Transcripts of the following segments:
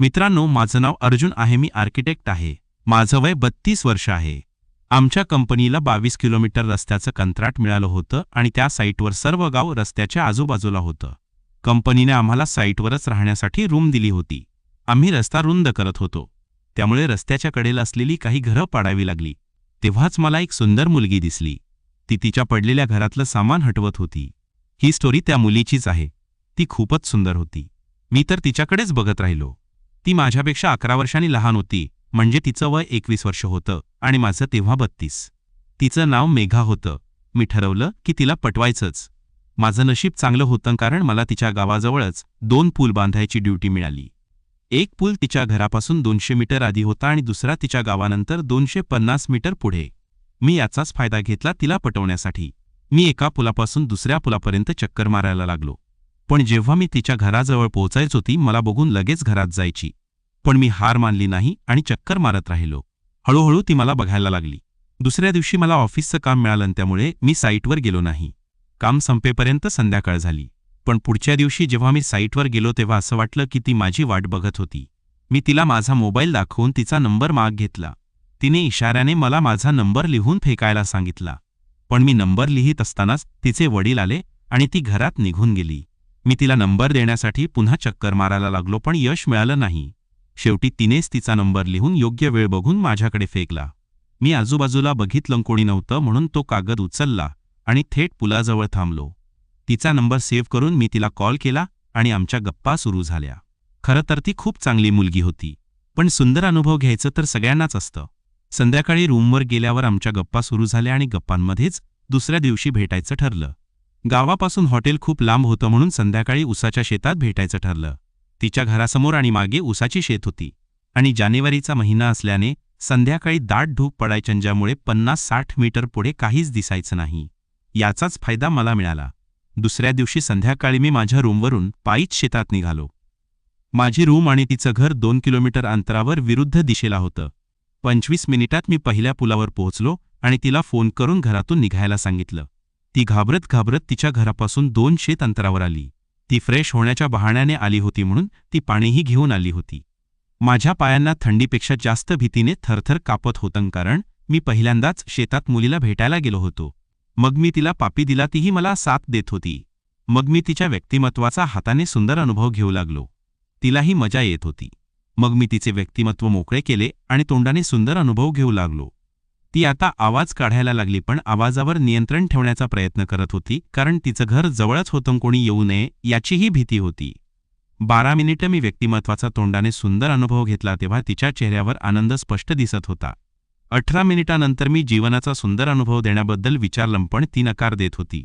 मित्रांनो, माझं नाव अर्जुन आहे. मी आर्किटेक्ट आहे. माझं वय 32 वर्ष आहे. आमच्या कंपनीला 22 किलोमीटर रस्त्याचं कंत्राट मिळालं होतं आणि त्या साईटवर सर्व गाव रस्त्याच्या आजूबाजूला होतं. कंपनीने आम्हाला साईटवरच राहण्यासाठी रूम दिली होती. आम्ही रस्ता रुंद करत होतो, त्यामुळे रस्त्याच्या कडेला असलेली काही घरं पाडावी लागली. तेव्हाच मला एक सुंदर मुलगी दिसली. ती तिच्या पडलेल्या घरातलं सामान हटवत होती. ही स्टोरी त्या मुलीचीच आहे. ती खूपच सुंदर होती. मी तर तिच्याकडेच बघत राहिलो. ती माझ्यापेक्षा 11 वर्षांनी लहान होती, म्हणजे तिचं वय 21 वर्ष होतं आणि माझं तेव्हा 32. तिचं नाव मेघा होतं. मी ठरवलं की तिला पटवायचंच. माझं नशीब चांगलं होतं, कारण मला तिच्या गावाजवळच 2 पूल बांधायची ड्युटी मिळाली. एक पूल तिच्या घरापासून 200 मीटर आधी होता आणि दुसरा तिच्या गावानंतर 250 मीटर पुढे. मी याचाच फायदा घेतला तिला पटवण्यासाठी. मी एका पुलापासून दुसऱ्या पुलापर्यंत चक्कर मारायला लागलो. पण जेव्हा मी तिच्या घराजवळ पोहोचायचो ती मला बघून लगेच घरात जायची. पण मी हार मानली नाही आणि चक्कर मारत राहिलो. हळूहळू ती मला बघायला लागली. दुसऱ्या दिवशी मला ऑफिसचं काम मिळालं, त्यामुळे मी साईटवर गेलो नाही. काम संपेपर्यंत संध्याकाळ झाली. पण पुढच्या दिवशी जेव्हा मी साईटवर गेलो तेव्हा असं वाटलं की ती माझी वाट बघत होती. मी तिला माझा मोबाईल दाखवून तिचा नंबर माग घेतला. तिने इशाऱ्याने मला माझा नंबर लिहून फेकायला सांगितला. पण मी नंबर लिहित असतानाच तिचे वडील आले आणि ती घरात निघून गेली. मी तिला नंबर देण्यासाठी पुन्हा चक्कर मारायला लागलो, पण यश मिळालं नाही. शेवटी तिनेच तिचा नंबर लिहून योग्य वेळ बघून माझ्याकडे फेकला. मी आजूबाजूला बघितलं, कोणी नव्हतं, म्हणून तो कागद उचलला आणि थेट पुलाजवळ थांबलो. तिचा नंबर सेव्ह करून मी तिला कॉल केला आणि आमच्या गप्पा सुरू झाल्या. खरं तर ती खूप चांगली मुलगी होती, पण सुंदर अनुभव घ्यायचं तर सगळ्यांनाच असतं. संध्याकाळी रूमवर गेल्यावर आमच्या गप्पा सुरू झाल्या आणि गप्पांमध्येच दुसऱ्या दिवशी भेटायचं ठरलं. गावापासून हॉटेल खूप लांब होतं, म्हणून संध्याकाळी उसाच्या शेतात भेटायचं ठरलं. तिच्या घरासमोर आणि मागे उसाची शेत होती आणि जानेवारीचा महिना असल्याने संध्याकाळी दाट धूप पडायच्या, ज्यामुळे 50-60 मीटर पुढे काहीच दिसायचं नाही. याचाच फायदा मला मिळाला. दुसऱ्या दिवशी संध्याकाळी मी माझ्या रूमवरून पायीच शेतात निघालो. माझी रूम आणि तिचं घर 2 किलोमीटर अंतरावर विरुद्ध दिशेला होतं. 25 मिनिटात मी पहिल्या पुलावर पोहोचलो आणि तिला फोन करून घरातून निघायला सांगितलं. ती घाबरत घाबरत तिच्या घरापासून 2 शेत अंतरावर आली. ती फ्रेश होण्याच्या बहाण्याने आली होती, म्हणून ती पाणीही घेऊन आली होती. माझ्या पायांना थंडीपेक्षा जास्त भीतीने थरथर कापत होतं, कारण मी पहिल्यांदाच शेतात मुलीला भेटायला गेलो होतो. मग मी तिला पापी दिला, तीही मला साथ देत होती. मग मी तिच्या व्यक्तिमत्वाचा हाताने सुंदर अनुभव घेऊ लागलो. तिलाही मजा येत होती. मग मी तिचे व्यक्तिमत्व मोकळे केले आणि तोंडाने सुंदर अनुभव घेऊ लागलो. ती आता आवाज काढायला लागली, पण आवाजावर नियंत्रण ठेवण्याचा प्रयत्न करत होती, कारण तिचं घर जवळच होतं, कोणी येऊ नये याचीही भीती होती. 12 मिनिटं मी व्यक्तिमत्वाचा तोंडाने सुंदर अनुभव घेतला, तेव्हा तिच्या चेहऱ्यावर आनंद स्पष्ट दिसत होता. 18 मिनिटांनंतर मी जीवनाचा सुंदर अनुभव देण्याबद्दल विचारलं, पण ती नकार देत होती.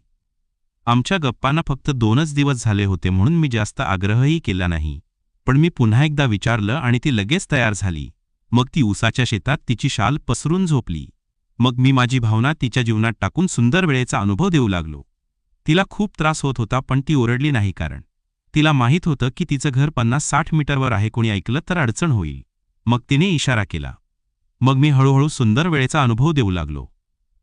आमच्या गप्पांना फक्त 2च दिवस झाले होते, म्हणून मी जास्त आग्रहही केला नाही. पण मी पुन्हा एकदा विचारलं आणि ती लगेच तयार झाली. मग ती उसाच्या शेतात तिची शाल पसरून झोपली. मग मी माझी भावना तिच्या जीवनात टाकून सुंदर वेळेचा अनुभव देऊ लागलो. तिला खूप त्रास होत होता, पण ती ओरडली नाही, कारण तिला माहीत होतं की तिचं घर 50-60 मीटरवर आहे, कोणी ऐकलं तर अडचण होईल. मग तिने इशारा केला. मग मी हळूहळू सुंदर वेळेचा अनुभव देऊ लागलो.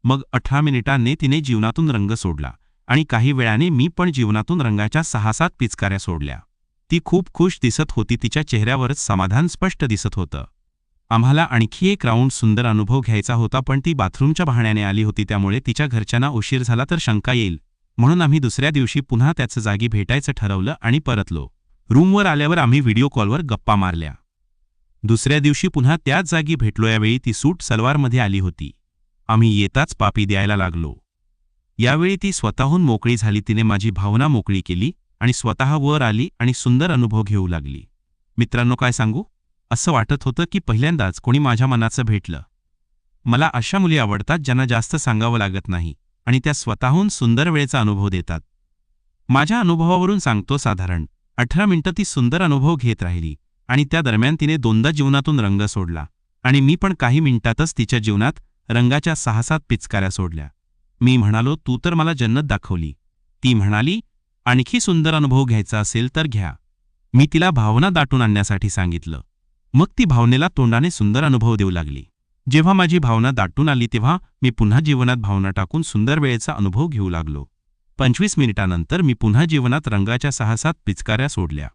मग 18 मिनिटांनी तिने जीवनातून रंग सोडला आणि काही वेळाने मी पण जीवनातून रंगाच्या 6-7 पिचकाऱ्या सोडल्या. ती खूप खुश दिसत होती. तिच्या चेहऱ्यावरच समाधान स्पष्ट दिसत होतं. आम्हाला आणखी एक राऊंड सुंदर अनुभव घ्यायचा होता, पण ती बाथरूमच्या बहाण्याने आली होती, त्यामुळे तिच्या घरच्यांना उशीर झाला तर शंका येईल, म्हणून आम्ही दुसऱ्या दिवशी पुन्हा त्याच जागी भेटायचं ठरवलं आणि परतलो. रूमवर आल्यावर आम्ही व्हिडिओ कॉलवर गप्पा मारल्या. दुसऱ्या दिवशी पुन्हा त्याच जागी भेटलो. यावेळी ती सूट सलवारमध्ये आली होती. आम्ही येताच पापी द्यायला लागलो. यावेळी ती स्वतःहून मोकळी झाली. तिने माझी भावना मोकळी केली आणि स्वतः वर आली आणि सुंदर अनुभव घेऊ लागली. मित्रांनो, काय सांगू, असं वाटत होतं की पहिल्यांदाच कोणी माझ्या मनाचं भेटलं. मला अशा मुली आवडतात ज्यांना जास्त सांगावं लागत नाही आणि त्या स्वतःहून सुंदर वेळेचा अनुभव देतात. माझ्या अनुभवावरून सांगतो, साधारण 18 मिनिटं ती सुंदर अनुभव घेत राहिली आणि त्या दरम्यान तिने 2दा जीवनातून रंग सोडला आणि मी पण काही मिनिटातच तिच्या जीवनात रंगाच्या 6-7 पिचकाऱ्या सोडल्या. मी म्हणालो, तू तर मला जन्नत दाखवली. ती म्हणाली, आणखी सुंदर अनुभव घ्यायचा असेल तर घ्या. मी तिला भावना दाटून आणण्यासाठी सांगितलं. मग ती भावनेला तोंडाने सुंदर अनुभव देऊ लागली. जेव्हा माझी भावना दाटून आली तेव्हा मी पुन्हा जीवनात भावना टाकून सुंदर वेळेचा अनुभव घेऊ लागलो. 25 मिनिटांनंतर मी पुन्हा जीवनात रंगाच्या 6-7 पिचकाऱ्या सोडल्या.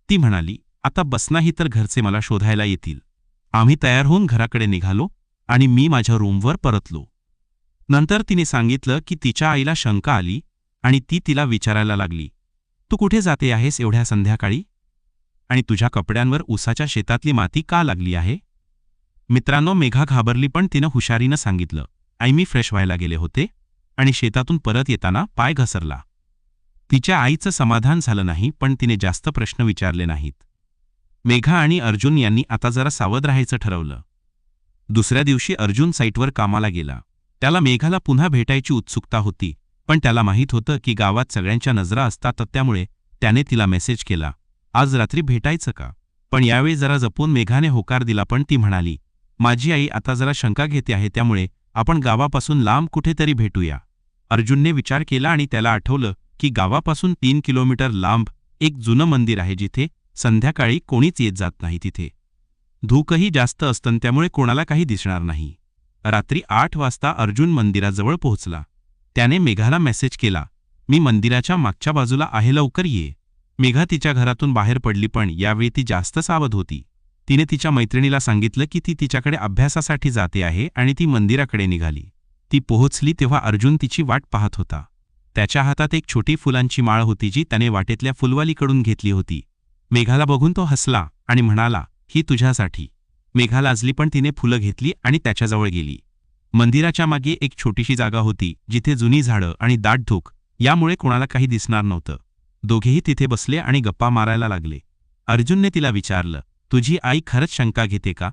ती म्हणाली, आता बस नाही तर घरचे मला शोधायला येतील. आम्ही तयार होऊन घराकडे निघालो आणि मी माझ्या रूमवर परतलो. नंतर तिने सांगितलं की तिच्या आईला शंका आली आणि ती तिला विचारायला लागली, तू कुठे जाते आहेस एवढ्या संध्याकाळी? आणि तुझ्या कपड्यांवर ऊसाच्या शेतातली माती का लागली आहे? मित्रांनो, मेघा घाबरली पण तिनं हुशारीनं सांगितलं, आई मी फ्रेश व्हायला गेले होते आणि शेतातून परत येताना पाय घसरला. तिच्या आईचं समाधान झालं नाही पण तिने जास्त प्रश्न विचारले नाहीत. मेघा आणि अर्जुन यांनी आता जरा सावध राहायचं ठरवलं. दुसऱ्या दिवशी अर्जुन साईटवर कामाला गेला. त्याला मेघाला पुन्हा भेटायची उत्सुकता होती, पण त्याला माहीत होतं की गावात सगळ्यांच्या नजरा असतात, त्यामुळे त्याने तिला मेसेज केला, आज रात्री भेटायचं का? पण यावेळी जरा जपून मेघाने होकार दिला, पण ती म्हणाली, माझी आई आता जरा शंका घेते आहे, त्यामुळे आपण गावापासून लांब कुठेतरी भेटूया. अर्जुनने विचार केला आणि त्याला आठवलं की गावापासून 3 किलोमीटर लांब एक जुनं मंदिर आहे जिथे संध्याकाळी कोणीच येत जात नाही. तिथे धूकही जास्त असतं, त्यामुळे कोणाला काही दिसणार नाही. रात्री 8 वाजता अर्जुन मंदिराजवळ पोहोचला. त्याने मेघाला मेसेज केला, मी मंदिराच्या मागच्या बाजूला आहे, लवकर ये. मेघा तिच्या घरातून बाहेर पडली, पण यावेळी ती जास्त सावध होती. तिने तिच्या मैत्रिणीला सांगितलं की ती तिच्याकडे अभ्यासासाठी जाते आहे आणि ती मंदिराकडे निघाली. ती पोहोचली तेव्हा अर्जुन तिची वाट पाहत होता. त्याच्या हातात एक छोटी फुलांची माळ होती जी त्याने वाटेतल्या फुलवालीकडून घेतली होती. मेघाला बघून तो हसला आणि म्हणाला, ही तुझ्यासाठी. मेघा लाजली पण तिने फुलं घेतली आणि त्याच्याजवळ गेली. मंदिराच्या मागे एक छोटीशी जागा होती जिथे जुनी झाडं आणि दाट धूक, यामुळे कोणाला काही दिसणार नव्हतं. दोघेही तिथे बसले आणि गप्पा मारायला लागले. अर्जुनने तिला विचारलं, तुझी आई खरंच शंका घेते का,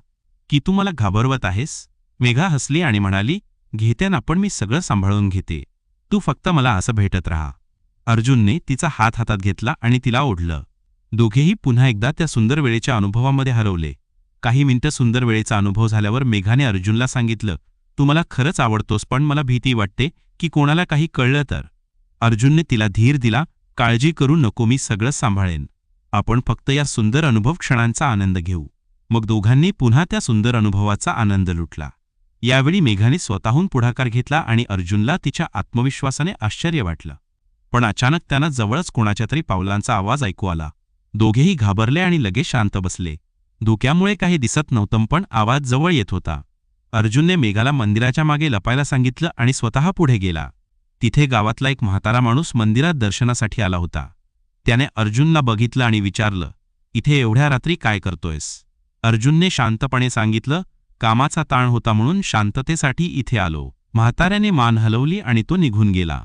की तू मला घाबरवत आहेस? मेघा हसली आणि म्हणाली, घेते ना, पण मी सगळं सांभाळून घेते. तू फक्त मला असं भेटत राहा. अर्जुनने तिचा हात हातात घेतला आणि तिला ओढलं. दोघेही पुन्हा एकदा त्या सुंदर वेळेच्या अनुभवामध्ये हरवले. काही मिनिटं सुंदर वेळेचा अनुभव झाल्यावर मेघाने अर्जुनला सांगितलं, तू मला खरंच आवडतोस, पण मला भीती वाटते की कोणाला काही कळलं तर. अर्जुनने तिला धीर दिला, काळजी करू नको, मी सगळं सांभाळेन. आपण फक्त या सुंदर अनुभव क्षणांचा आनंद घेऊ. मग दोघांनी पुन्हा त्या सुंदर अनुभवाचा आनंद लुटला. यावेळी मेघाने स्वतःहून पुढाकार घेतला आणि अर्जुनला तिच्या आत्मविश्वासाने आश्चर्य वाटलं. पण अचानक त्यांना जवळच कोणाच्या तरी पावलांचा आवाज ऐकू आला. दोघेही घाबरले आणि लगेच शांत बसले. धुक्यामुळे काही दिसत नव्हतं, पण आवाज जवळ येत होता. अर्जुनने मेघाला मंदिराच्या मागे लपायला सांगितलं आणि स्वतः पुढे गेला. तिथे गावातला एक म्हातारा माणूस मंदिरात दर्शनासाठी आला होता. त्याने अर्जुनला बघितलं आणि विचारलं, इथे एवढ्या रात्री काय करतोयस? अर्जुनने शांतपणे सांगितलं, कामाचा ताण होता म्हणून शांततेसाठी इथे आलो. म्हाताऱ्याने मान हलवली आणि तो निघून गेला.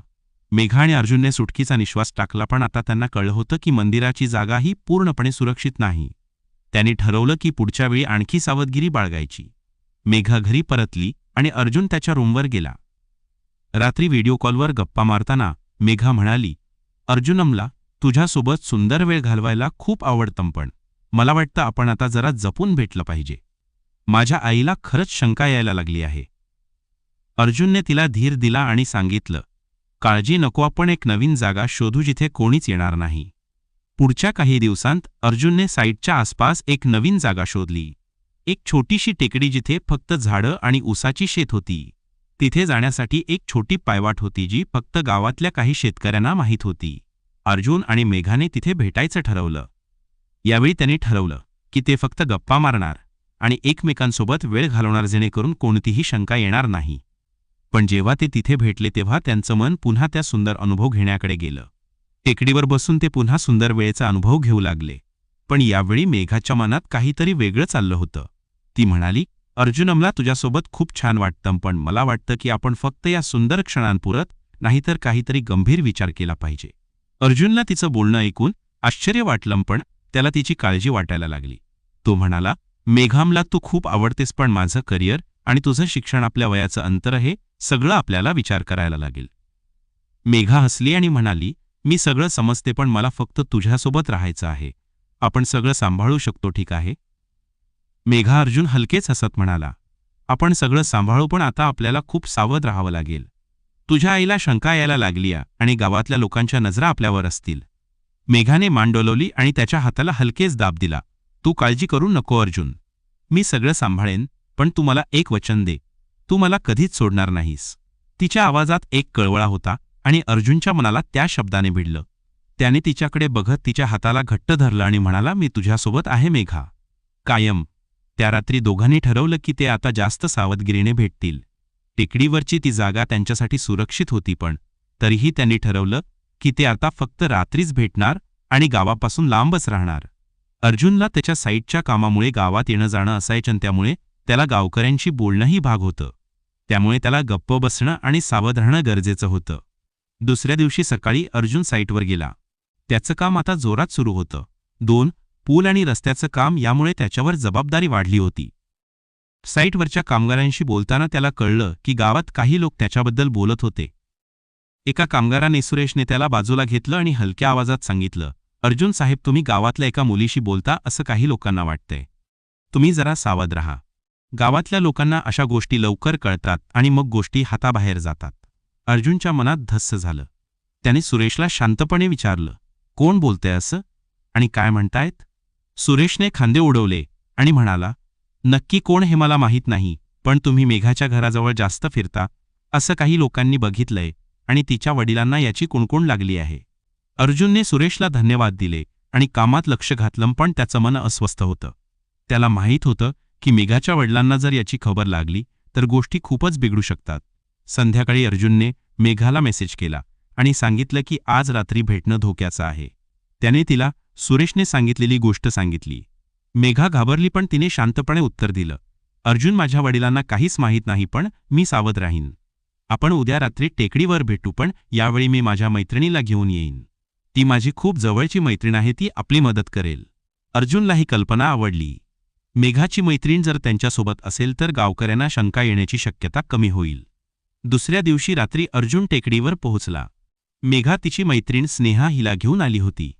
मेघा आणि अर्जुनने सुटकीचा निश्वास टाकला, पण आता त्यांना कळलं होतं की मंदिराची जागा ही पूर्णपणे सुरक्षित नाही. त्यांनी ठरवलं की पुढच्या वेळी आणखी सावधगिरी बाळगायची. मेघा घरी परतली आणि अर्जुन त्याच्या रूमवर गेला. रात्री व्हिडिओ कॉलवर गप्पा मारताना मेघा म्हणाली, अर्जुनमला तुझ्यासोबत सुंदर वेळ घालवायला खूप आवडतं, पण मला वाटतं आपण आता जरा जपून भेटलं पाहिजे. माझ्या आईला खरंच शंका यायला लागली आहे. अर्जुनने तिला धीर दिला आणि सांगितलं, काळजी नको, आपण एक नवीन जागा शोधू जिथे कोणीच येणार नाही. पुढच्या काही दिवसांत अर्जुनने साईटच्या आसपास एक नवीन जागा शोधली. एक छोटीशी टेकडी जिथे फक्त झाडं आणि ऊसाची शेत होती. तिथे जाण्यासाठी एक छोटी पायवाट होती जी फक्त गावातल्या काही शेतकऱ्यांना माहीत होती. अर्जुन आणि मेघाने तिथे भेटायचं ठरवलं. यावेळी त्यांनी ठरवलं की ते फक्त गप्पा मारणार आणि एकमेकांसोबत वेळ घालवणार, जेणेकरून कोणतीही शंका येणार नाही. पण जेव्हा ते तिथे भेटले तेव्हा त्यांचं मन पुन्हा त्या सुंदर अनुभव घेण्याकडे गेलं. टेकडीवर बसून ते पुन्हा सुंदर वेळेचा अनुभव घेऊ लागले. पण यावेळी मेघाच्या मनात काहीतरी वेगळं चाललं होतं. ती म्हणाली, अर्जुनमला तुझ्यासोबत खूप छान वाटतं, पण मला वाटतं की आपण फक्त या सुंदर क्षणांपुरत नाहीतर काहीतरी गंभीर विचार केला पाहिजे. अर्जुनला तिचं बोलणं ऐकून आश्चर्य वाटलं, पण त्याला तिची काळजी वाटायला लागली. तो म्हणाला, मेघामला तू खूप आवडतेस, पण माझं करिअर आणि तुझं शिक्षण, आपल्या वयाचं अंतर, हे सगळं आपल्याला विचार करायला लागेल. मेघा हसली आणि म्हणाली, मी सगळं समजते, पण मला फक्त तुझ्यासोबत राहायचं आहे. आपण सगळं सांभाळू शकतो, ठीक आहे? मेघा अर्जुन हलकेच हसत म्हणाला, आपण सगळं सांभाळू, पण आता आपल्याला खूप सावध राहावं लागेल. तुझ्या आईला शंका यायला लागली आणि गावातल्या लोकांच्या नजरा आपल्यावर असतील. मेघाने मान डोलवली आणि त्याच्या हाताला हलकेच दाब दिला. तू काळजी करू नको अर्जुन, मी सगळं सांभाळेन, पण तू मला एक वचन दे, तू मला कधीच सोडणार नाहीस. तिच्या आवाजात एक कळवळा होता आणि अर्जुनच्या मनाला त्या शब्दाने भिडलं. त्याने तिच्याकडे बघत तिच्या हाताला घट्ट धरलं आणि म्हणाला, मी तुझ्यासोबत आहे मेघा, कायम. त्या रात्री दोघांनी ठरवलं की ते आता जास्त सावधगिरीने भेटतील. टेकडीवरची ती जागा त्यांच्यासाठी सुरक्षित होती, पण तरीही त्यांनी ठरवलं की ते आता फक्त रात्रीच भेटणार आणि गावापासून लांबच राहणार. अर्जुनला त्याच्या साईटच्या कामामुळे गावात येणं जाणं असायचं, त्यामुळे त्याला गावकऱ्यांशी बोलणंही भाग होतं. त्यामुळे त्याला गप्प बसणं आणि सावध राहणं गरजेचं होतं. दुसऱ्या दिवशी सकाळी अर्जुन साईटवर गेला. त्याचं काम आता जोरात सुरू होतं. 2 पूल आणि रस्त्याचं काम, यामुळे त्याच्यावर जबाबदारी वाढली होती. साईटवरच्या कामगारांशी बोलताना त्याला कळलं की गावात काही लोक त्याच्याबद्दल बोलत होते. एका कामगाराने सुरेशने त्याला बाजूला घेतलं आणि हलक्या आवाजात सांगितलं, अर्जुन साहेब, तुम्ही गावातल्या एका मुलीशी बोलता असं काही लोकांना वाटतंय. तुम्ही जरा सावध राहा. गावातल्या लोकांना अशा गोष्टी लवकर कळतात आणि मग गोष्टी हाताबाहेर जातात. अर्जुनच्या मनात धस्स झालं. त्याने सुरेशला शांतपणे विचारलं, कोण बोलतंय असं आणि काय म्हणतायत? सुरेशने खांदे उडवले आणि म्हणाला, नक्की कोण हे मला माहीत नाही, पण तुम्ही मेघाच्या घराजवळ जास्त फिरता असं काही लोकांनी बघितलंय आणि तिच्या वडिलांना याची कुणकुण लागली आहे. अर्जुनने सुरेशला धन्यवाद दिले आणि कामात लक्ष घातलं, पण त्याचं मन अस्वस्थ होतं. त्याला माहीत होतं की मेघाच्या वडिलांना जर याची खबर लागली तर गोष्टी खूपच बिघडू शकतात. संध्याकाळी अर्जुनने मेघाला मेसेज केला आणि सांगितलं की आज रात्री भेटणं धोक्याचं आहे. त्याने तिला सुरेशने सांगितलेली गोष्ट सांगितली. मेघा घाबरली, पण तिने शांतपणे उत्तर दिलं, अर्जुन, माझ्या वडिलांना काहीच माहीत नाही, पण मी सावध राहीन. आपण उद्या रात्री टेकडीवर भेटू, पण यावेळी मी माझ्या मैत्रिणीला घेऊन येईन. ती माझी खूप जवळची मैत्रीण आहे, ती आपली मदत करेल. अर्जुनला ही कल्पना आवडली. मेघाची मैत्रीण जर त्यांच्यासोबत असेल तर गावकऱ्यांना शंका येण्याची शक्यता कमी होईल. दुसऱ्या दिवशी रात्री अर्जुन टेकडीवर पोहोचला. मेघा तिची मैत्रीण स्नेहा हिला घेऊन आली होती.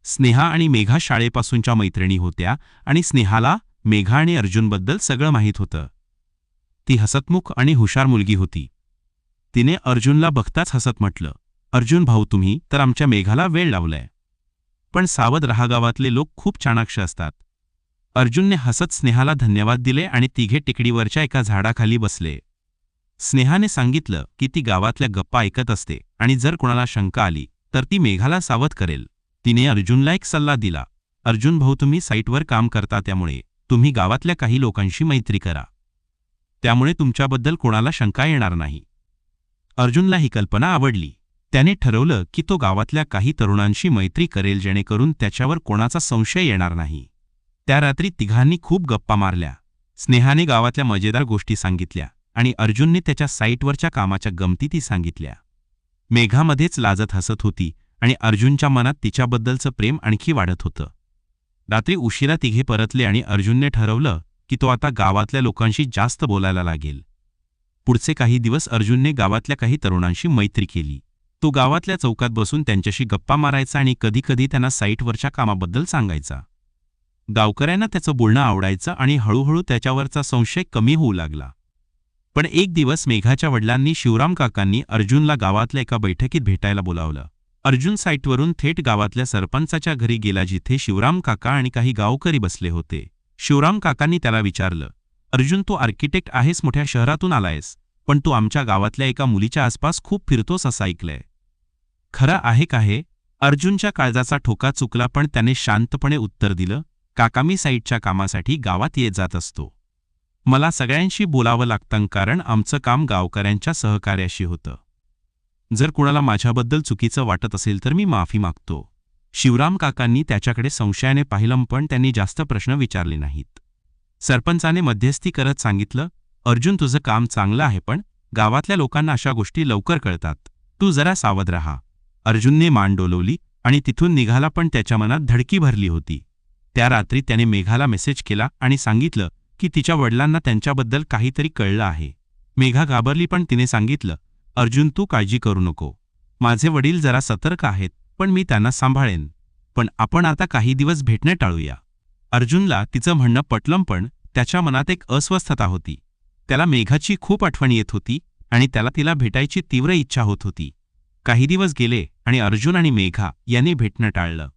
स्नेहा आणि मेघा शाळेपासूनच्या मैत्रिणी होत्या आणि स्नेहाला मेघा आणि अर्जुनबद्दल सगळं माहीत होतं. ती हसतमुख आणि हुशार मुलगी होती. तिने अर्जुनला बघताच हसत म्हटलं, अर्जुन भाऊ, तुम्ही तर आमच्या मेघाला वेळ लावलाय. पण सावध रहा, गावातले लोक खूप चाणाक्ष असतात. अर्जुनने हसत स्नेहाला धन्यवाद दिले आणि तिघे टेकडीवरच्या एका झाडाखाली बसले. स्नेहाने सांगितलं की ती गावातल्या गप्पा ऐकत असते आणि जर कोणाला शंका आली तर ती मेघाला सावध करेल. तिने अर्जुनला एक सल्ला दिला, अर्जुन भाऊ, तुम्ही साईटवर काम करता, त्यामुळे तुम्ही गावातल्या काही लोकांशी मैत्री करा. त्यामुळे तुमच्याबद्दल कोणाला शंका येणार नाही. अर्जुनला ही कल्पना आवडली. त्याने ठरवलं की तो गावातल्या काही तरुणांशी मैत्री करेल, जेणेकरून त्याच्यावर कोणाचा संशय येणार नाही. त्या रात्री तिघांनी खूप गप्पा मारल्या. स्नेहाने गावातल्या मजेदार गोष्टी सांगितल्या आणि अर्जुनने त्याच्या साईटवरच्या कामाच्या गमती सांगितल्या. मेघामध्येच लाजत हसत होती आणि अर्जुनच्या मनात तिच्याबद्दलचं प्रेम आणखी वाढत होतं. रात्री उशिरा तिघे परतले आणि अर्जुनने ठरवलं की तो आता गावातल्या लोकांशी जास्त बोलायला लागेल. पुढचे काही दिवस अर्जुनने गावातल्या काही तरुणांशी मैत्री केली. तो गावातल्या चौकात बसून त्यांच्याशी गप्पा मारायचा आणि कधीकधी त्यांना साईटवरच्या कामाबद्दल सांगायचा. गावकऱ्यांना त्याचं बोलणं आवडायचं आणि हळूहळू त्याच्यावरचा संशय कमी होऊ लागला. पण एक दिवस मेघाच्या वडिलांनी शिवराम काकांनी अर्जुनला गावातल्या एका बैठकीत भेटायला बोलावलं. अर्जुन साईटवरून थेट गावातल्या सरपंचाच्या घरी गेला, जिथे शिवराम काका आणि काही गावकरी बसले होते. शिवराम काकांनी त्याला विचारलं, अर्जुन, तू आर्किटेक्ट आहेस, मोठ्या शहरातून आलायस, पण तू आमच्या गावातल्या एका मुलीच्या आसपास खूप फिरतोस असं ऐकलंय. खरं आहे का हे? अर्जुनच्या काळजाचा ठोका चुकला, पण त्याने शांतपणे उत्तर दिलं, काका, मी साईटच्या कामासाठी गावात येत जात असतो. मला सगळ्यांशी बोलावं लागतं, कारण आमचं काम गावकऱ्यांच्या सहकार्याशी होतं. जर कुणाला माझ्याबद्दल चुकीचं वाटत असेल तर मी माफी मागतो. शिवराम काकांनी त्याच्याकडे संशयाने पाहिलं, पण त्यांनी जास्त प्रश्न विचारले नाहीत. सरपंचाने मध्यस्थी करत सांगितलं, अर्जुन, तुझं काम चांगलं आहे, पण गावातल्या लोकांना अशा गोष्टी लवकर कळतात. तू जरा सावध राहा. अर्जुनने मान डोलवली आणि तिथून निघाला, पण त्याच्या मनात धडकी भरली होती. त्या रात्री त्याने मेघाला मेसेज केला आणि सांगितलं की तिच्या वडिलांना त्यांच्याबद्दल काहीतरी कळलं आहे. मेघा घाबरली, पण तिने सांगितलं, अर्जुन, तू काळजी करू नको. माझे वडील जरा सतर्क आहेत, पण मी त्यांना सांभाळेन. पण आपण आता काही दिवस भेटणे टाळूया. अर्जुनला तिचं म्हणणं पटलं, पण त्याच्या मनात एक अस्वस्थता होती. त्याला मेघाची खूप आठवण येत होती आणि त्याला तिला भेटायची तीव्र इच्छा होत होती. काही दिवस गेले आणि अर्जुन आणि मेघा यांनी भेटणं टाळलं.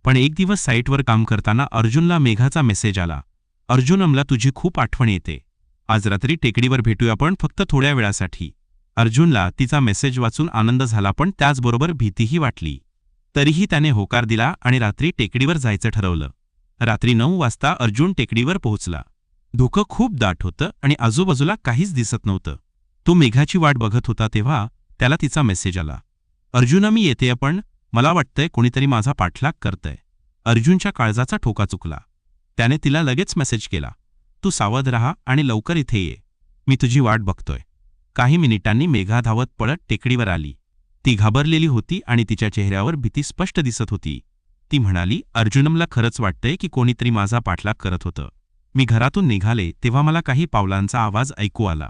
पण एक दिवस साईटवर काम करताना अर्जुनला मेघाचा मेसेज आला, अर्जुन, मला तुझी खूप आठवण येते. आज रात्री टेकडीवर भेटूया, पण फक्त थोड्या वेळासाठी. अर्जुनला तिचा मेसेज वाचून आनंद झाला, पण त्याचबरोबर भीतीही वाटली. तरीही त्याने होकार दिला आणि रात्री टेकडीवर जायचं ठरवलं. रात्री 9 वाजता अर्जुन टेकडीवर पोहोचला. धुकं खूप दाट होतं आणि आजूबाजूला काहीच दिसत नव्हतं. तो मेघाची वाट बघत होता तेव्हा त्याला तिचा मेसेज आला. अर्जुना, मी येतेय, पण मला वाटतंय कोणीतरी माझा पाठलाग करतंय. अर्जुनच्या काळजाचा ठोका चुकला. त्याने तिला लगेच मेसेज केला, तू सावध राहा आणि लवकर इथे ये. मी तुझी वाट बघतोय. काही मिनिटांनी मेघा धावत पळत टेकडीवर आली. ती घाबरलेली होती आणि तिच्या चेहऱ्यावर भीती स्पष्ट दिसत होती. ती म्हणाली, अर्जुनमला खरंच वाटतंय की कोणीतरी माझा पाठलाग करत होतं. मी घरातून निघाले तेव्हा मला काही पावलांचा आवाज ऐकू आला.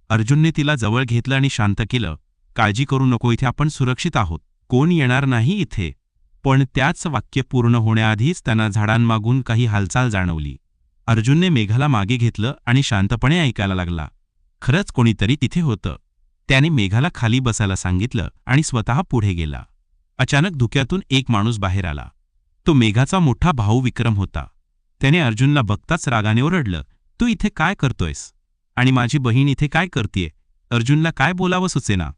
अर्जुनने तिला जवळ घेतलं आणि शांत केलं, काळजी करू नको, इथे आपण सुरक्षित आहोत, कोण येणार नाही इथे. पण त्याच वाक्य पूर्ण होण्याआधीच त्यांना झाडांमागून काही हालचाल जाणवली. अर्जुनने मेघाला मागे घेतलं आणि शांतपणे ऐकायला लागला. खरंच कोणीतरी तिथे होतं. त्याने मेघाला खाली बसायला सांगितलं आणि स्वतः पुढे गेला. अचानक धुक्यातून एक माणूस बाहेर आला. तो मेघाचा मोठा भाऊ विक्रम होता. त्याने अर्जुनला बघताच रागाने ओरडलं, तू इथे काय करतोयस? आणि माझी बहीण इथे काय करतीये? अर्जुनला काय बोलावं सुचेना.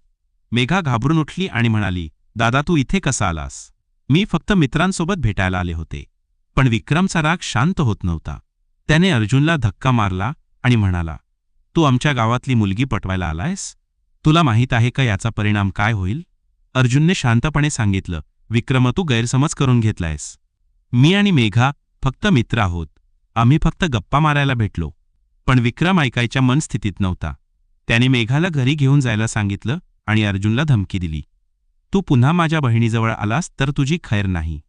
मेघा घाबरून उठली आणि म्हणाली, दादा, तू इथे कसा आलास? मी फक्त मित्रांसोबत भेटायला आले होते. पण विक्रमचा राग शांत होत नव्हता. त्याने अर्जुनला धक्का मारला आणि म्हणाला, तू आमच्या गावातली मुलगी पटवायला आलायस? तुला माहीत आहे का याचा परिणाम काय होईल? अर्जुनने शांतपणे सांगितलं, विक्रम, तू गैरसमज करून घेतलायस. मी आणि मेघा फक्त मित्र आहोत. आम्ही फक्त गप्पा मारायला भेटलो. पण विक्रम ऐकायच्या मनस्थितीत नव्हता. त्याने मेघाला घरी घेऊन जायला सांगितलं आणि अर्जुनला धमकी दिली, तू पुन्हा माझ्या बहिणीजवळ आलास तर तुझी खैर नाही.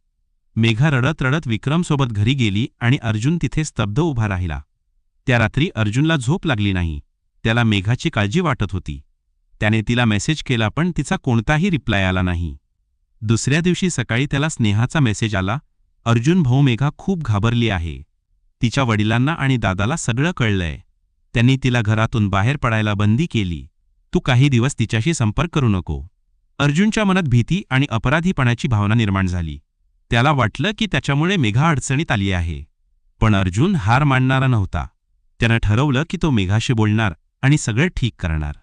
मेघा रडत रडत विक्रमसोबत घरी गेली आणि अर्जुन तिथे स्तब्ध उभा राहिला. त्या रात्री अर्जुनला झोप लागली नाही. त्याला मेघाची काळजी वाटत होती. त्याने तिला मेसेज केला पण तिचा कोणताही रिप्लाय आला नाही. दुसऱ्या दिवशी सकाळी त्याला स्नेहाचा मेसेज आला, अर्जुन भाऊ, मेघा खूप घाबरली आहे. तिच्या वडिलांना आणि दादाला सगळं कळलंय. त्यांनी तिला घरातून बाहेर पडायला बंदी केली. तू काही दिवस तिच्याशी संपर्क करू नको. अर्जुनच्या मनात भीती आणि अपराधीपणाची भावना निर्माण झाली. त्याला वाटलं की त्याच्यामुळे मेघा अडचणीत आली आहे. पण अर्जुन हार मानणारा नव्हता. त्यानं ठरवलं की तो मेघाशी बोलणार आणि सगळं ठीक करणार.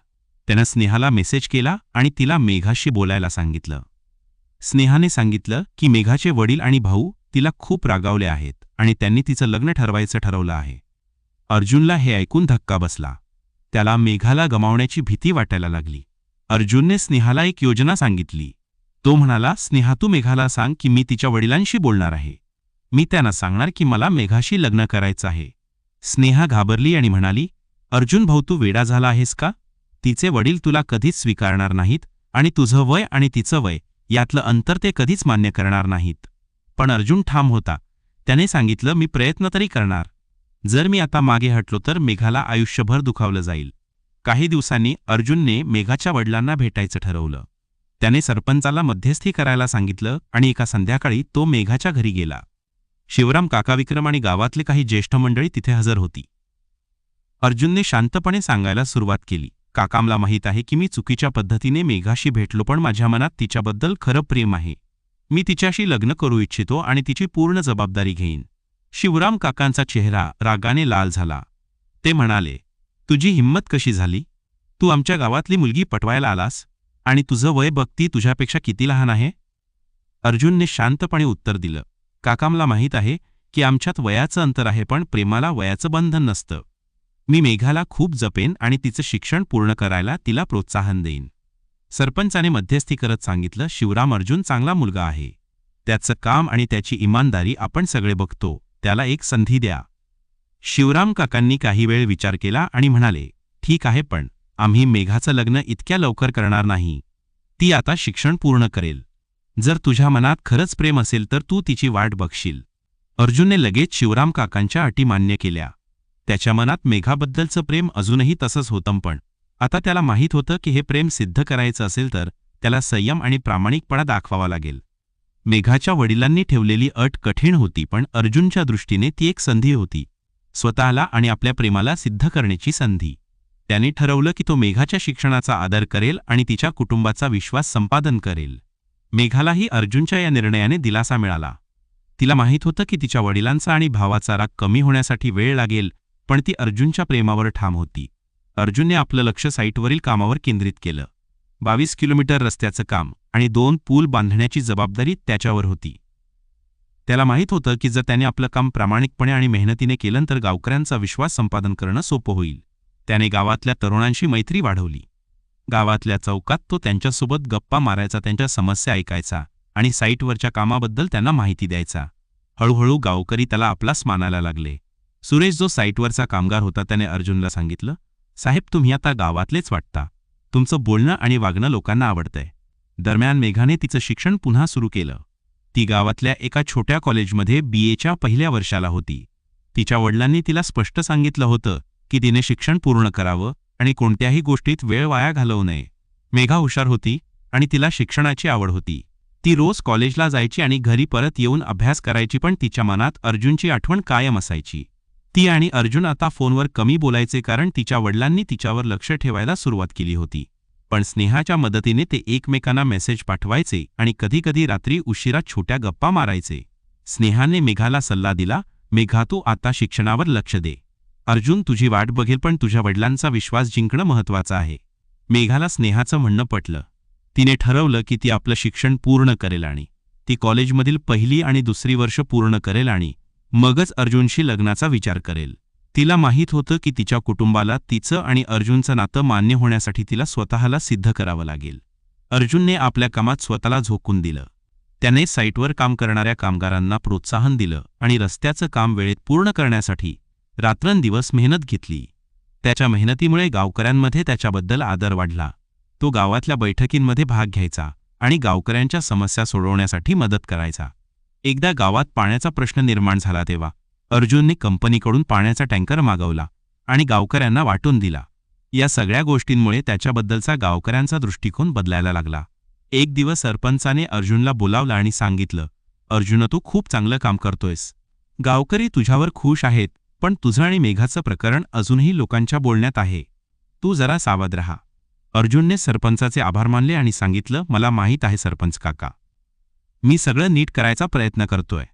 त्यानं स्नेहाला मेसेज केला आणि तिला मेघाशी बोलायला सांगितलं. स्नेहाने सांगितलं की मेघाचे वडील आणि भाऊ तिला खूप रागावले आहेत आणि त्यांनी तिचं लग्न ठरवायचं ठरवलं आहे. अर्जुनला हे ऐकून धक्का बसला. त्याला मेघाला गमावण्याची भीती वाटायला लागली. अर्जुनने स्नेहाला एक योजना सांगितली. तो म्हणाला, स्नेहा, तू मेघाला सांग की मी तिच्या वडिलांशी बोलणार आहे. मी त्यांना सांगणार की मला मेघाशी लग्न करायचं आहे. स्नेहा घाबरली आणि म्हणाली, अर्जुन भाऊ, तू वेडा झाला आहेस का? तिचे वडील तुला कधीच स्वीकारणार नाहीत आणि तुझं वय आणि तिचं वय यातलं अंतर ते कधीच मान्य करणार नाहीत. पण अर्जुन ठाम होता. त्याने सांगितलं, मी प्रयत्न तरी करणार. जर मी आता मागे हटलो तर मेघाला आयुष्यभर दुखावलं जाईल. काही दिवसांनी अर्जुनने मेघाच्या वडिलांना भेटायचं ठरवलं. त्याने सरपंचाला मध्यस्थी करायला सांगितलं आणि एका संध्याकाळी तो मेघाच्या घरी गेला. शिवराम काका, विक्रम आणि गावातले काही ज्येष्ठ मंडळी तिथे हजर होती. अर्जुनने शांतपणे सांगायला सुरुवात केली, काका, मला माहीत आहे की मी चुकीच्या पद्धतीने मेघाशी भेटलो, पण माझ्या मनात तिच्याबद्दल खरं प्रेम आहे. मी तिच्याशी लग्न करू इच्छितो आणि तिची पूर्ण जबाबदारी घेईन. शिवराम काकांचा चेहरा रागाने लाल झाला. ते म्हणाले, तुझी हिंमत कशी झाली? तू आमच्या गावातली मुलगी पटवायला आलास आणि तुझं वय बघ, ती तुझ्यापेक्षा किती लहान आहे? अर्जुनने शांतपणे उत्तर दिलं, काका, मला माहीत आहे की आमच्यात वयाचं अंतर आहे, पण प्रेमाला वयाचं बंधन नसतं. मी मेघाला खूप जपेन आणि तिचं शिक्षण पूर्ण करायला तिला प्रोत्साहन देईन. सरपंचाने मध्यस्थी करत सांगितलं, शिवराम, अर्जुन चांगला मुलगा आहे. त्याचं काम आणि त्याची इमानदारी आपण सगळे बघतो. त्याला एक संधी द्या. शिवराम काकांनी काही वेळ विचार केला आणि म्हणाले, ठीक आहे, पण आम्ही मेघाचं लग्न इतक्या लवकर करणार नाही. ती आता शिक्षण पूर्ण करेल. जर तुझ्या मनात खरंच प्रेम असेल तर तू तिची वाट बघशील. अर्जुनने लगेच शिवराम काकांच्या अटी मान्य केल्या. त्याच्या मनात मेघाबद्दलचं प्रेम अजूनही तसंच होतं, पण आता त्याला माहीत होतं की हे प्रेम सिद्ध करायचं असेल तर त्याला संयम आणि प्रामाणिकपणा दाखवावा लागेल. मेघाच्या वडिलांनी ठेवलेली अट कठीण होती, पण अर्जुनच्या दृष्टीने ती एक संधी होती. स्वतःला आणि आपल्या प्रेमाला सिद्ध करण्याची संधी. त्याने ठरवलं की तो मेघाच्या शिक्षणाचा आदर करेल आणि तिच्या कुटुंबाचा विश्वास संपादन करेल. मेघालाही अर्जुनच्या या निर्णयाने दिलासा मिळाला. तिला माहीत होतं की तिच्या वडिलांचा आणि भावाचा राग कमी होण्यासाठी वेळ लागेल, पण ती अर्जुनच्या प्रेमावर ठाम होती. अर्जुनने आपलं लक्ष साईटवरील कामावर केंद्रित केलं. 22 किलोमीटर रस्त्याचं काम आणि 2 पूल बांधण्याची जबाबदारी त्याच्यावर होती. त्याला माहीत होतं की जर त्याने आपलं काम प्रामाणिकपणे आणि मेहनतीने केलं तर गावकऱ्यांचा विश्वास संपादन करणं सोपं होईल. त्याने गावातल्या तरुणांशी मैत्री वाढवली. गावातल्या चौकात तो त्यांच्यासोबत गप्पा मारायचा, त्यांच्या समस्या ऐकायचा आणि साईटवरच्या कामाबद्दल त्यांना माहिती द्यायचा. हळूहळू गावकरी त्याला आपलाच मानायला लागले. सुरेश, जो साईटवरचा कामगार होता, त्याने अर्जुनला सांगितलं, साहेब, तुम्ही आता गावातलेच वाटता. तुमचं बोलणं आणि वागणं लोकांना आवडतंय. दरम्यान मेघाने तिचं शिक्षण पुन्हा सुरू केलं. ती गावातल्या एका छोट्या कॉलेजमध्ये BAच्या पहिल्या वर्षाला होती. तिच्या वडिलांनी तिला स्पष्ट सांगितलं होतं की तिने शिक्षण पूर्ण करावं आणि कोणत्याही गोष्टीत वेळ वाया घालवू नये. मेघा हुशार होती आणि तिला शिक्षणाची आवड होती. ती रोज कॉलेजला जायची आणि घरी परत येऊन अभ्यास करायची, पण तिच्या मनात अर्जुनची आठवण कायम असायची. ती आणि अर्जुन आता फोनवर कमी बोलायचे, कारण तिच्या वडिलांनी तिच्यावर लक्ष ठेवायला सुरुवात केली होती. पण स्नेहाच्या मदतीने ते एकमेकांना मेसेज पाठवायचे आणि कधीकधी रात्री उशिरा छोट्या गप्पा मारायचे. स्नेहाने मेघाला सल्ला दिला, मेघा, तू आता शिक्षणावर लक्ष दे. अर्जुन तुझी वाट बघेल, पण तुझ्या वडिलांचा विश्वास जिंकणं महत्त्वाचं आहे. मेघाला स्नेहाचं म्हणणं पटलं. तिने ठरवलं की ती आपलं शिक्षण पूर्ण करेल आणि ती कॉलेजमधील पहिली आणि दुसरी वर्ष पूर्ण करेल आणि मगच अर्जुनशी लग्नाचा विचार करेल. तिला माहीत होतं की तिच्या कुटुंबाला तिचं आणि अर्जुनचं नातं मान्य होण्यासाठी तिला स्वतःला सिद्ध करावं लागेल. अर्जुनने आपल्या कामात स्वतःला झोकून दिलं. त्याने साईटवर काम करणाऱ्या कामगारांना प्रोत्साहन दिलं आणि रस्त्याचं काम वेळेत पूर्ण करण्यासाठी रात्रंदिवस मेहनत घेतली. त्याच्या मेहनतीमुळे गावकऱ्यांमध्ये त्याच्याबद्दल आदर वाढला. तो गावातल्या बैठकींमध्ये भाग घ्यायचा आणि गावकऱ्यांच्या समस्या सोडवण्यासाठी मदत करायचा. एकदा गावात पाण्याचा प्रश्न निर्माण झाला तेव्हा अर्जुनने कंपनीकडून पाण्याचा टँकर मागवला आणि गावकऱ्यांना वाटून दिला. या सगळ्या गोष्टींमुळे त्याच्याबद्दलचा गावकऱ्यांचा दृष्टिकोन बदलायला लागला. एक दिवस सरपंचाने अर्जुनला बोलावलं आणि सांगितलं, अर्जुन, तू खूप चांगलं काम करतोयस. गावकरी तुझ्यावर खुश आहेत, पण तुझं आणि मेघाचं प्रकरण अजूनही लोकांच्या बोलण्यात आहे. तू जरा सावध राहा. अर्जुनने सरपंचाचे आभार मानले आणि सांगितलं, मला माहीत आहे सरपंच काका, मी सगळं नीट करायचा प्रयत्न करतोय.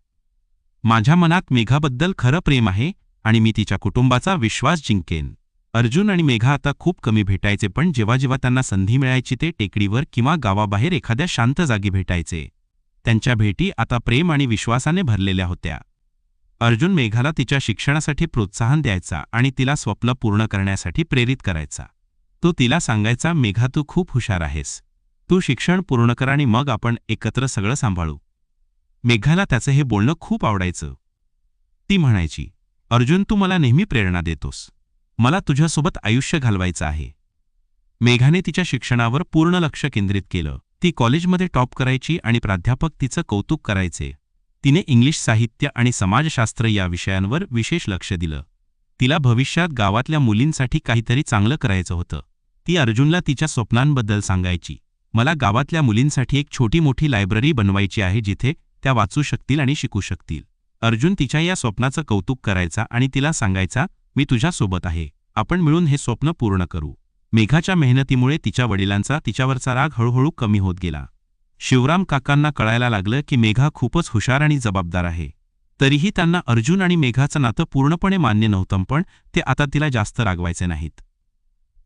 माझ्या मनात मेघाबद्दल खरं प्रेम आहे आणि मी तिच्या कुटुंबाचा विश्वास जिंकेन. अर्जुन आणि मेघा आता खूप कमी भेटायचे, पण जेव्हा जेव्हा त्यांना संधी मिळायची ते टेकडीवर किंवा गावाबाहेर एखाद्या शांत जागी भेटायचे. त्यांच्या भेटी आता प्रेम आणि विश्वासाने भरलेल्या होत्या. अर्जुन मेघाला तिच्या शिक्षणासाठी प्रोत्साहन द्यायचा आणि तिला स्वप्न पूर्ण करण्यासाठी प्रेरित करायचा. तो तिला सांगायचा, मेघा, तू खूप हुशार आहेस. तू शिक्षण पूर्ण कर आणि मग आपण एकत्र सगळं सांभाळू. मेघाला त्याचं हे बोलणं खूप आवडायचं. ती म्हणायची, अर्जुन, तू मला नेहमी प्रेरणा देतोस. मला तुझ्यासोबत आयुष्य घालवायचं आहे. मेघाने तिच्या शिक्षणावर पूर्ण लक्ष केंद्रित केलं. ती कॉलेजमध्ये टॉप करायची आणि प्राध्यापक तिचं कौतुक करायचे. तिने इंग्लिश साहित्य आणि समाजशास्त्र या विषयांवर विशेष लक्ष दिलं. तिला भविष्यात गावातल्या मुलींसाठी काहीतरी चांगलं करायचं होतं. ती अर्जुनला तिच्या स्वप्नांबद्दल सांगायची. मला गावातल्या मुलींसाठी एक छोटी मोठी लायब्ररी बनवायची आहे, जिथे त्या वाचू शकतील आणि शिकू शकतील. अर्जुन तिच्या या स्वप्नाचं कौतुक करायचा आणि तिला सांगायचा, मी तुझ्यासोबत आहे. आपण मिळून हे स्वप्न पूर्ण करू. मेघाच्या मेहनतीमुळे तिच्या वडिलांचा तिच्यावरचा राग हळूहळू कमी होत गेला. शिवराम काकांना कळायला लागलं की मेघा खूपच हुशार आणि जबाबदार आहे. तरीही त्यांना अर्जुन आणि मेघाचं नातं पूर्णपणे मान्य नव्हतं, पण ते आता तिला जास्त रागवायचे नाहीत.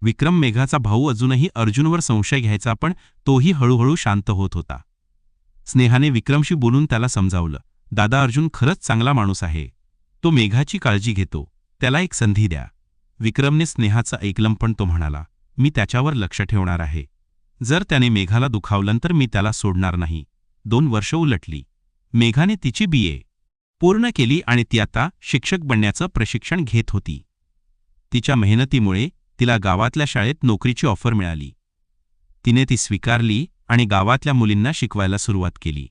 विक्रम, मेघाचा भाऊ, अजूनही अर्जुनवर संशय घ्यायचा, पण तोही हळूहळू शांत होत होता. स्नेहाने विक्रमशी बोलून त्याला समजावलं, दादा, अर्जुन खरंच चांगला माणूस आहे. तो मेघाची काळजी घेतो. त्याला एक संधी द्या. विक्रमने स्नेहाचं ऐकलं, पण तो म्हणाला, मी त्याच्यावर लक्ष ठेवणार आहे. जर त्याने मेघाला दुखावलं तर मी त्याला सोडणार नाही. 2 वर्ष उलटली. मेघाने तिची BA पूर्ण केली आणि ती आता शिक्षक बनण्याचं प्रशिक्षण घेत होती. तिच्या मेहनतीमुळे तिला गावातल्या शाळेत नोकरीची ऑफर मिळाली. तिने ती स्वीकारली आणि गावातल्या मुलींना शिकवायला सुरुवात केली.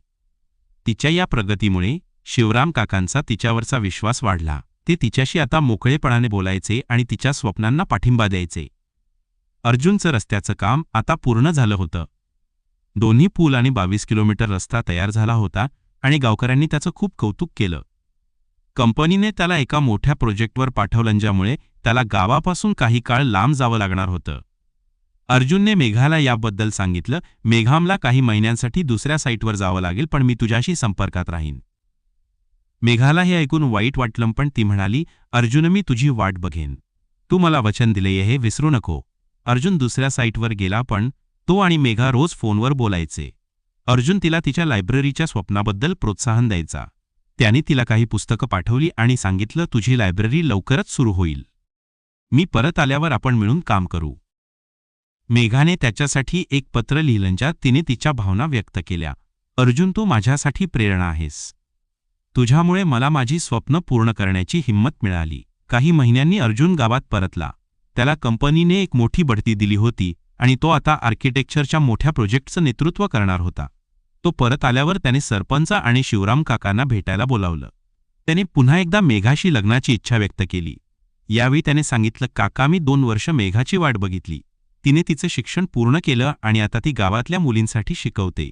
तिच्या या प्रगतीमुळे शिवराम काकांचा तिच्यावरचा विश्वास वाढला. ते तिच्याशी आता मोकळेपणाने बोलायचे आणि तिच्या स्वप्नांना पाठिंबा द्यायचे. अर्जुनचं रस्त्याचं काम आता पूर्ण झालं होतं. दोन्ही पूल आणि 22 किलोमीटर रस्ता तयार झाला होता आणि गावकऱ्यांनी त्याचं खूप कौतुक केलं. कंपनीने त्याला एका मोठ्या प्रोजेक्टवर पाठवलं, ज्यामुळे त्याला गावापासून काही काळ लांब जावं लागणार होतं. अर्जुनने मेघाला याबद्दल सांगितलं, मेघा, मला काही महिन्यांसाठी दुसऱ्या साईटवर जावं लागेल, पण मी तुझ्याशी संपर्कात राहीन. मेघाला हे ऐकून वाईट वाटलं, पण ती म्हणाली, अर्जुन, मी तुझी वाट बघेन. तू मला वचन दिले हे विसरू नको. अर्जुन दुसऱ्या साईटवर गेला, पण तो आणि मेघा रोज फोनवर बोलायचे. अर्जुन तिला तिच्या लायब्ररीच्या स्वप्नाबद्दल प्रोत्साहन द्यायचा. त्याने तिला काही पुस्तकं पाठवली आणि सांगितलं, तुझी लायब्ररी लवकरच सुरू होईल. मी परत आल्यावर आपण मिळून काम करू. मेघाने त्याच्यासाठी एक पत्र लिहिलं ज्यात तिने तिच्या भावना व्यक्त केल्या. अर्जुन, तू माझ्यासाठी प्रेरणा आहेस. तुझ्यामुळे मला माझी स्वप्न पूर्ण करण्याची हिंमत मिळाली. काही महिन्यांनी अर्जुन गावात परतला. त्याला कंपनीने एक मोठी बढती दिली होती आणि तो आता आर्किटेक्चरच्या मोठ्या प्रोजेक्टचं नेतृत्व करणार होता. तो परत आल्यावर त्याने सरपंच आणि शिवराम काकांना भेटायला बोलावलं. त्याने पुन्हा एकदा मेघाशी लग्नाची इच्छा व्यक्त केली. यावेळी त्याने सांगितलं, काका, मी 2 वर्ष मेघाची वाट बघितली. तिने तिचं शिक्षण पूर्ण केलं आणि आता ती गावातल्या मुलींसाठी शिकवते.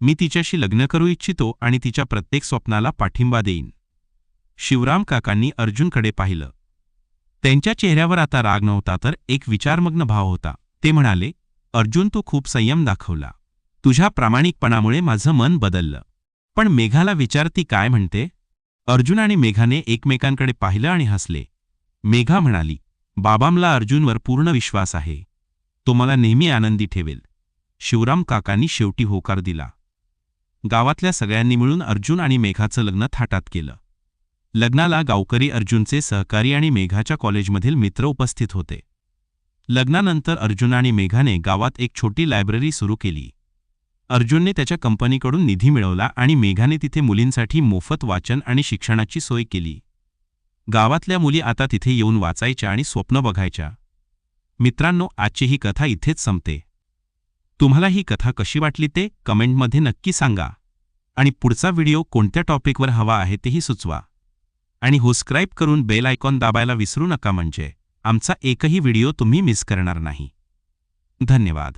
मी तिच्याशी लग्न करू इच्छितो आणि तिच्या प्रत्येक स्वप्नाला पाठिंबा देईन. शिवराम काकांनी अर्जुनकडे पाहिलं. त्यांच्या चेहऱ्यावर आता राग नव्हता, तर एक विचारमग्न भाव होता. ते म्हणाले, अर्जुन, तू खूप संयम दाखवला. तुझ्या प्रामाणिकपणामुळे माझं मन बदललं. पण मेघाला विचार, ती काय म्हणते? अर्जुन आणि मेघाने एकमेकांकडे पाहिलं आणि हसले. मेघा म्हणाली, बाबांना अर्जुनवर पूर्ण विश्वास आहे. तो मला नेहमी आनंदी ठेवेल. शिवराम काकांनी शेवटी होकार दिला. गावातल्या सगळ्यांनी मिळून अर्जुन आणि मेघाचं लग्न थाटात केलं. लग्नाला गावकरी, अर्जुनचे सहकारी आणि मेघाच्या कॉलेजमधील मित्र उपस्थित होते. लग्नानंतर अर्जुन आणि मेघाने गावात एक छोटी लायब्ररी सुरू केली. अर्जुनने त्याच्या कंपनीकडून निधी मिळवला आणि मेघाने तिथे मुलींसाठी मोफत वाचन आणि शिक्षणाची सोय केली. गावातल्या मुली आता तिथे येऊन वाचायच्या आणि स्वप्न बघायच्या. मित्रांनो, आजची ही कथा इथेच संपते. तुम्हाला ही कथा कशी वाटली ते कमेंटमध्ये नक्की सांगा. आणि पुढचा व्हिडिओ कोणत्या टॉपिकवर हवा आहे तेही सुचवा. आणि सबस्क्राईब करून बेल आयकॉन दाबायला विसरू नका, म्हणजे आमचा एकही व्हिडिओ तुम्ही मिस करणार नाही. धन्यवाद.